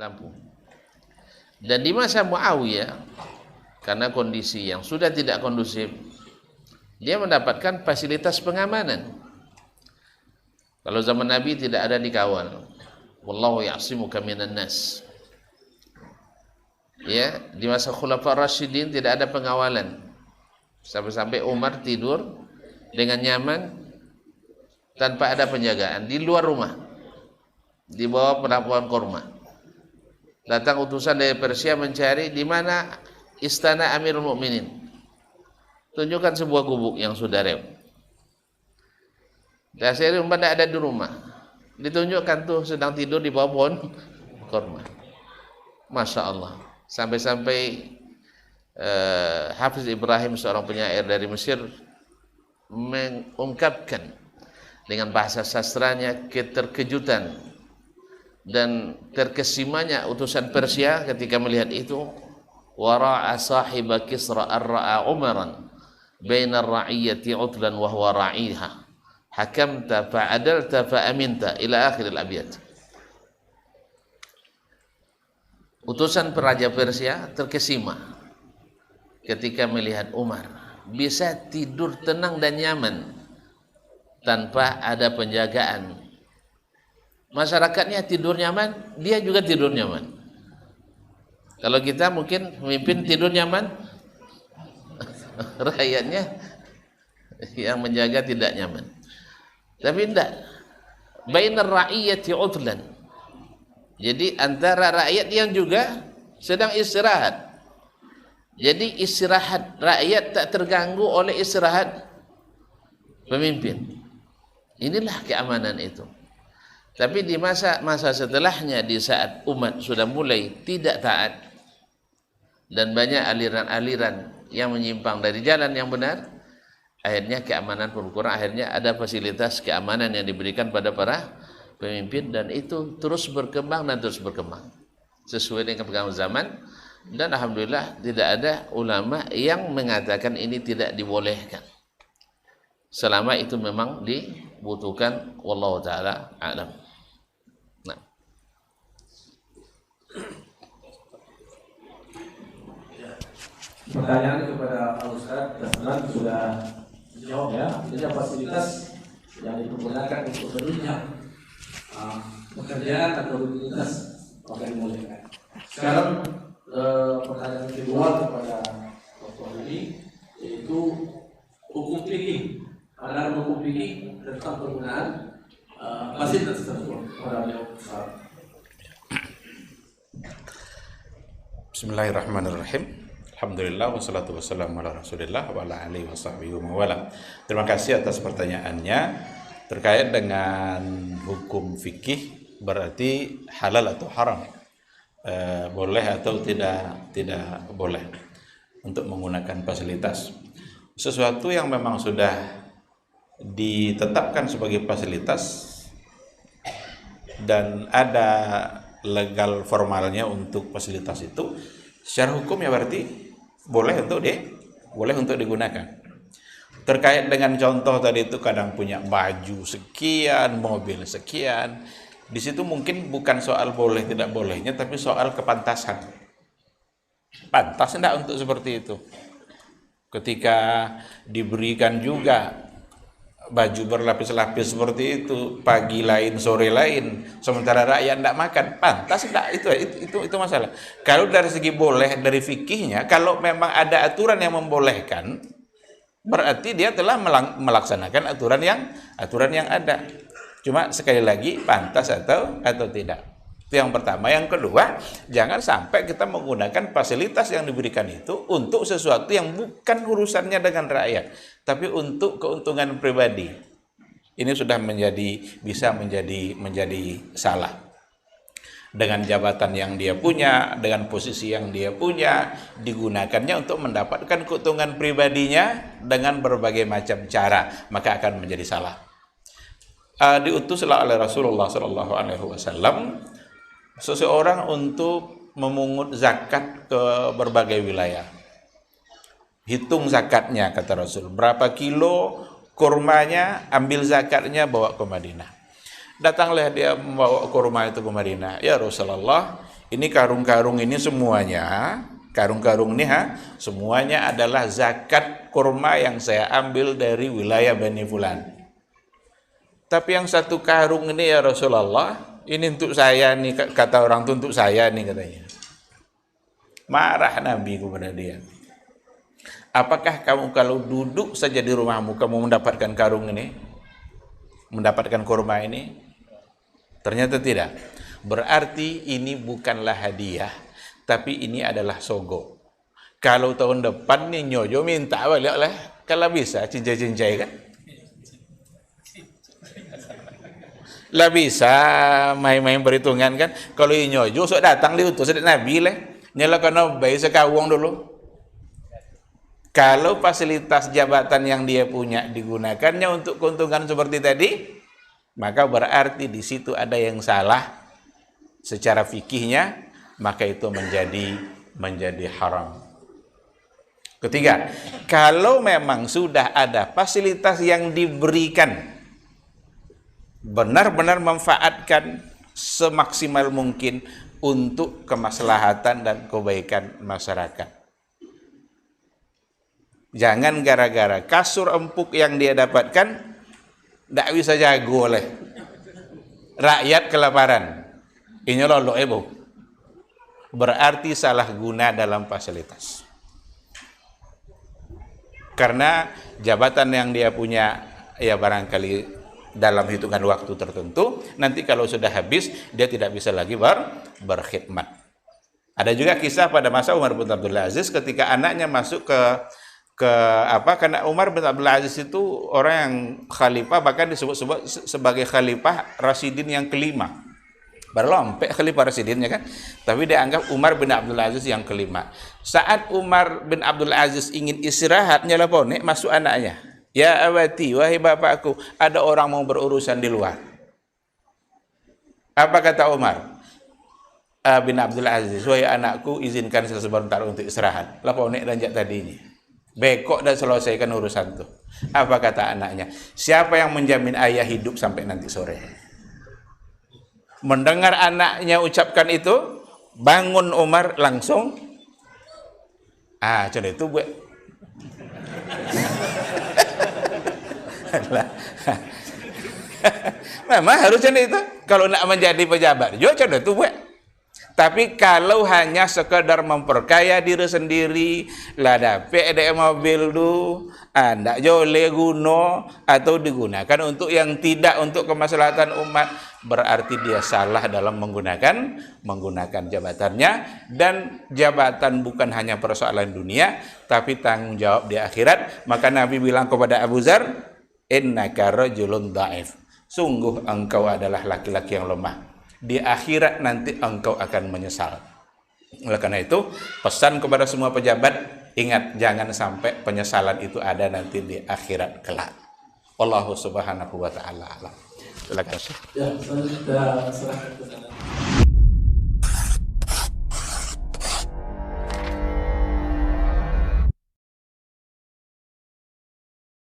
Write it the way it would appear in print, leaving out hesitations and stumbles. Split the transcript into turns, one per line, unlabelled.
lampu. Dan di masa Muawiyah, karena kondisi yang sudah tidak kondusif, dia mendapatkan fasilitas pengamanan. Kalau zaman Nabi tidak ada dikawal. Wallahu ya'simuka minan nas. Ya, di masa Khulafaur Rasyidin tidak ada pengawalan. Sampai-sampai Umar tidur dengan nyaman tanpa ada penjagaan di luar rumah, di bawah pohon kurma. Datang utusan dari Persia mencari di mana istana Amirul Mukminin. Tunjukkan sebuah gubuk yang sudah rew. Dasar Umar tidak ada di rumah. Ditunjukkan tuh sedang tidur di bawah pohon kurma. Masya Allah. Sampai-sampai Hafiz Ibrahim, seorang penyair dari Mesir, mengungkapkan dengan bahasa sastranya keterkejutan dan terkesimanya utusan Persia ketika melihat itu. Wara'a sahiba Kisra ar-ra'a Umaran bainar ra'iyyati utlan wa huwa ra'iha hakamta fa'adalta fa'aminta ila akhir al-abyat. Utusan Raja Persia terkesima ketika melihat Umar bisa tidur tenang dan nyaman tanpa ada penjagaan. Masyarakatnya tidur nyaman, dia juga tidur nyaman. Kalau kita mungkin pemimpin tidur nyaman, rakyatnya yang menjaga tidak nyaman. Tapi tidak. Bainar ra'iyyati utlan. Jadi antara rakyat yang juga sedang istirahat. Jadi istirahat rakyat tak terganggu oleh istirahat pemimpin. Inilah keamanan itu. Tapi di masa setelahnya, di saat umat sudah mulai tidak taat dan banyak aliran-aliran yang menyimpang dari jalan yang benar, akhirnya keamanan pun kurang. Akhirnya ada fasilitas keamanan yang diberikan pada para pemimpin, dan itu terus berkembang dan terus berkembang sesuai dengan perkembangan zaman. Dan alhamdulillah tidak ada ulama yang mengatakan ini tidak dibolehkan, selama itu memang dibutuhkan. Wallahu taala a'lam. Nah,
pertanyaan kepada Pak Ustaz dan sudah dijawab ya. Jadi fasilitas yang dipergunakan untuk menunjang pekerjaan atau rutinitas maka dimulaikan. Sekarang pertanyaan kedua kepada Dr. ini, yaitu hukum fikih. Ada hukum fikih tentang penggunaan fasilitas tersebut.
Bismillahirrahmanirrahim. Alhamdulillah wassalatu wassalamu ala Rasulillah wa ala alihi washabbihi wa wala. Terima kasih atas pertanyaannya terkait dengan hukum fikih, berarti halal atau haram, boleh atau tidak boleh untuk menggunakan fasilitas. Sesuatu yang memang sudah ditetapkan sebagai fasilitas dan ada legal formalnya untuk fasilitas itu, secara hukum ya berarti boleh untuk digunakan. Terkait dengan contoh tadi itu, kadang punya baju sekian, mobil sekian, di situ mungkin bukan soal boleh tidak bolehnya, tapi soal kepantasan. Pantas enggak untuk seperti itu? Ketika diberikan juga baju berlapis-lapis seperti itu, pagi lain, sore lain, sementara rakyat tidak makan, pantas tidak? Itu masalah. Kalau dari segi boleh, dari fikihnya, kalau memang ada aturan yang membolehkan, berarti dia telah melaksanakan aturan yang ada. Cuma sekali lagi, pantas atau tidak. Itu yang pertama. Yang kedua, jangan sampai kita menggunakan fasilitas yang diberikan itu untuk sesuatu yang bukan urusannya dengan rakyat, tapi untuk keuntungan pribadi. Ini sudah bisa menjadi salah. Dengan jabatan yang dia punya, dengan posisi yang dia punya, digunakannya untuk mendapatkan keuntungan pribadinya dengan berbagai macam cara, maka akan menjadi salah. Diutuslah oleh Rasulullah SAW seseorang untuk memungut zakat ke berbagai wilayah. Hitung zakatnya, kata Rasul, berapa kilo kurmanya, ambil zakatnya, bawa ke Madinah. Datanglah dia membawa kurma itu ke Madinah. Ya Rasulullah, ini karung-karung ini semuanya, karung-karung ini semuanya adalah zakat kurma yang saya ambil dari wilayah Bani Fulan. Tapi yang satu karung ini ya Rasulullah, ini untuk saya nih, kata orang itu untuk saya nih katanya. Marah Nabi kepada dia. Apakah kamu kalau duduk saja di rumahmu kamu mendapatkan karung ini? Mendapatkan kurma ini? Ternyata tidak. Berarti ini bukanlah hadiah, tapi ini adalah sogo. Kalau tahun depan nih nyojo minta balik lah, kalau bisa cincai-cincai kan? Lah bisa main-main perhitungan kan? Kalau nyojo sok datang diutus dari Nabi lah, nyalakan bayi sekawong dulu. Kalau fasilitas jabatan yang dia punya digunakannya untuk keuntungan seperti tadi, maka berarti di situ ada yang salah secara fikihnya, maka itu menjadi haram. Ketiga, kalau memang sudah ada fasilitas yang diberikan, benar-benar manfaatkan semaksimal mungkin untuk kemaslahatan dan kebaikan masyarakat. Jangan gara-gara kasur empuk yang dia dapatkan tidak bisa jago oleh rakyat kelaparan. Ini lolo ibu. Berarti salah guna dalam fasilitas. Karena jabatan yang dia punya ya barangkali dalam hitungan waktu tertentu, nanti kalau sudah habis dia tidak bisa lagi berkhidmat. Ada juga kisah pada masa Umar bin Abdul Aziz ketika anaknya masuk karena Umar bin Abdul Aziz itu orang yang khalifah, bahkan disebut-sebut sebagai khalifah Rasidin yang kelima. Baru sampai khalifah Rasidinnya kan, tapi dia anggap Umar bin Abdul Aziz yang kelima. Saat Umar bin Abdul Aziz ingin istirahat, nyelapone masuk anaknya. Ya awati, wahai bapakku, ada orang mau berurusan di luar. Apa kata Umar bin Abdul Aziz? Wahai anakku, izinkan saya sebentar untuk istirahat. Lapone ranjak tadinya. Bekok dan selesaikan urusan itu. Apa kata anaknya? Siapa yang menjamin ayah hidup sampai nanti sore? Mendengar anaknya ucapkan itu, bangun Umar langsung. Contoh itu buat. Memang harusnya itu. Kalau nak menjadi pejabat, juga contoh itu buat. Tapi kalau hanya sekedar memperkaya diri sendiri, lah dapat ada mobil tu, ndak joleh guna atau digunakan untuk yang tidak untuk kemaslahatan umat, berarti dia salah dalam menggunakan jabatannya, dan jabatan bukan hanya persoalan dunia, tapi tanggung jawab di akhirat. Maka Nabi bilang kepada Abu Dzar, innaka rajulun dhaif. Sungguh engkau adalah laki-laki yang lemah. Di akhirat nanti engkau akan menyesal. Oleh karena itu, pesan kepada semua pejabat, ingat jangan sampai penyesalan itu ada nanti di akhirat kelak. Wallahu subhanahu wa ta'ala alam. Silakan.
Ya, selanjutnya kita serahkan ke sana.